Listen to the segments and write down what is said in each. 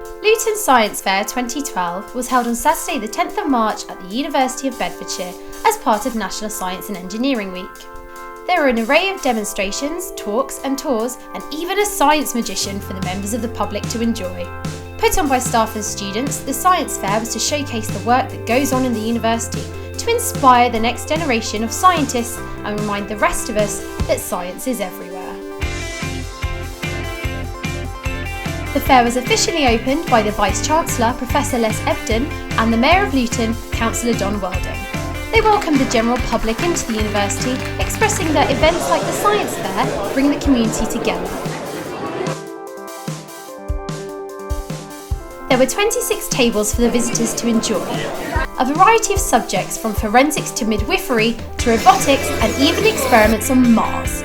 Luton Science Fair 2012 was held on Saturday the 10th of March at the University of Bedfordshire as part of National Science and Engineering Week. There were an array of demonstrations, talks and tours, and even a science magician for the members of the public to enjoy. Put on by staff and students, the Science Fair was to showcase the work that goes on in the university to inspire the next generation of scientists and remind the rest of us that science is everywhere. The fair was officially opened by the Vice-Chancellor, Professor Les Ebden, and the Mayor of Luton, Councillor Don Weldon. They welcomed the general public into the university, expressing that events like the Science Fair bring the community together. There were 26 tables for the visitors to enjoy. A variety of subjects from forensics to midwifery to robotics and even experiments on Mars.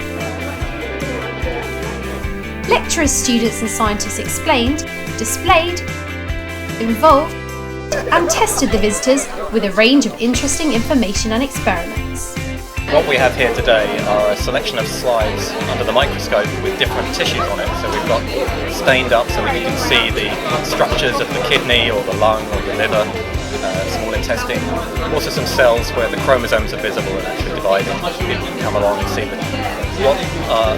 Lecturers, students and scientists explained, displayed, involved and tested the visitors with a range of interesting information and experiments. What we have here today are a selection of slides under the microscope with different tissues on it. So we've got stained up so we can see the structures of the kidney or the lung or the liver, small intestine. Also some cells where the chromosomes are visible and actually dividing. You can come along and see what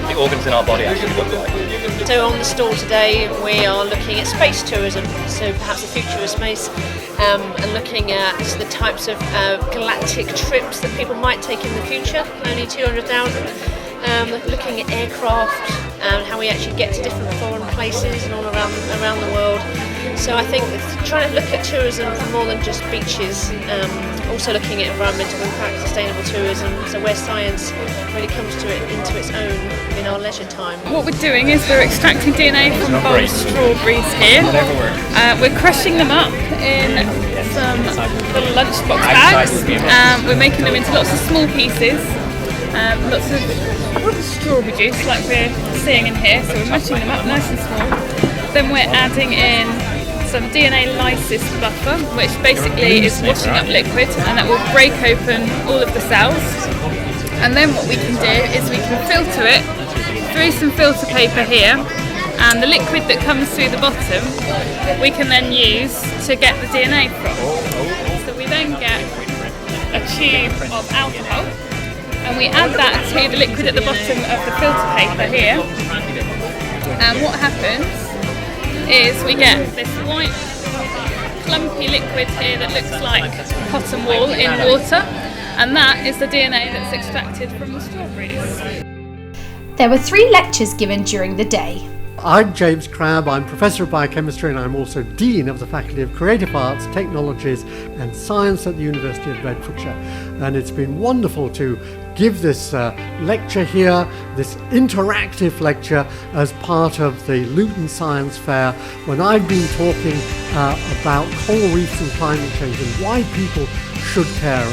the organs in our body actually look like. So on the stall today we are looking at space tourism, so perhaps the future of space, and looking at the types of galactic trips that people might take in the future, only 200,000, looking at aircraft and how we actually get to different foreign places and all around the world. So I think trying to look at tourism for more than just beaches, also looking at environmental impact, sustainable tourism, so where science really comes into its own in our leisure time. What we're doing is we're extracting DNA from a bowl of strawberries here. We're crushing them up in some little lunchbox bags. We're making them into lots of small pieces, lots of strawberry juice like we're seeing in here, so we're mashing them up nice and small. Then we're adding in some DNA lysis buffer, which basically is washing up liquid, and that will break open all of the cells. And then what we can do is we can filter it through some filter paper here, and the liquid that comes through the bottom we can then use to get the DNA from. So we then get a tube of alcohol and we add that to the liquid at the bottom of the filter paper here, and what happens is we get this white clumpy liquid here that looks like cotton wool in water, and that is the DNA that's extracted from the strawberries. There were 3 lectures given during the day. I'm James Crabb, I'm Professor of Biochemistry and I'm also Dean of the Faculty of Creative Arts, Technologies and Science at the University of Bedfordshire. And it's been wonderful to give this lecture here, this interactive lecture as part of the Luton Science Fair, when I've been talking about coral reefs and climate change and why people should care.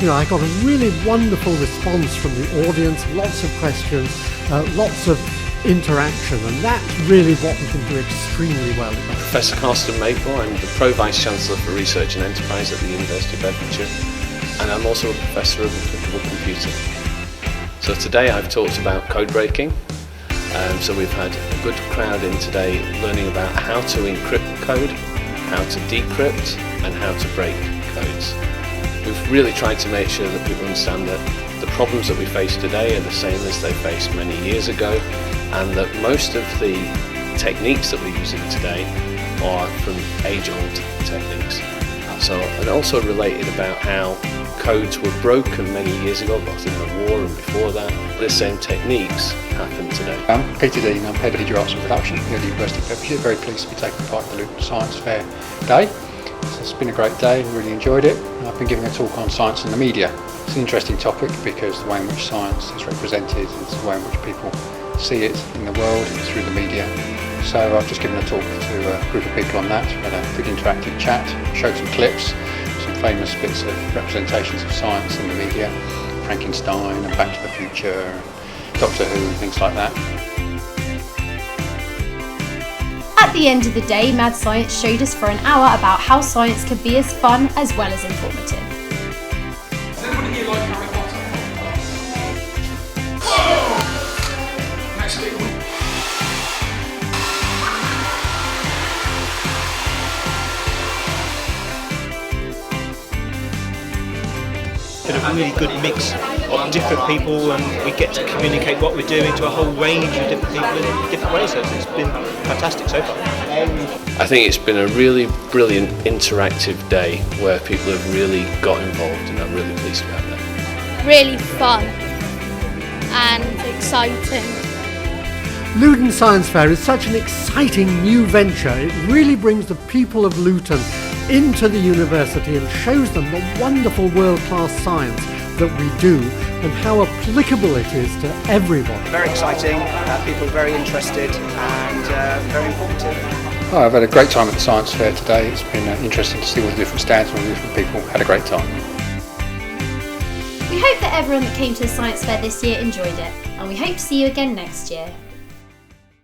And I got a really wonderful response from the audience, lots of questions, lots of interaction, and that's really what we can do extremely well. Professor Carsten Maple, I'm the Pro Vice Chancellor for Research and Enterprise at the University of Bedfordshire, and I'm also a Professor of Applicable Computing. So today I've talked about code breaking, so we've had a good crowd in today learning about how to encrypt code, how to decrypt, and how to break codes. We've really tried to make sure that people understand that the problems that we face today are the same as they faced many years ago, and that most of the techniques that we're using today are from age-old techniques. So, and also related about how codes were broken many years ago, both in the war and before that. The same techniques happen today. I'm Peter Dean, I'm Head of Video Arts and Production here at the University of Bedfordshire. Very pleased to be taking part in the Luton Science Fair Day. So it's been a great day, really enjoyed it. I've been giving a talk on science and the media. It's an interesting topic because the way in which science is represented is the way in which people see it in the world and through the media. So I've just given a talk to a group of people on that. We had a good interactive chat, showed some clips, some famous bits of representations of science in the media, Frankenstein and Back to the Future, Doctor Who and things like that. At the end of the day, Mad Science showed us for an hour about how science can be as fun as well as informative. Does anyone here like Harry Potter? Next week. been a really good mix of different people, and we get to communicate what we're doing to a whole range of different people in different ways. So it's been fantastic so far. I think it's been a really brilliant interactive day where people have really got involved, and I'm really pleased about that. Really fun and exciting. Luton Science Fair is such an exciting new venture. It really brings the people of Luton into the university and shows them the wonderful world-class science that we do and how applicable it is to everyone. Very exciting, people very interested and very informative. Oh, I've had a great time at the Science Fair today. It's been interesting to see all the different stands and all the different people. Had a great time. We hope that everyone that came to the Science Fair this year enjoyed it, and we hope to see you again next year.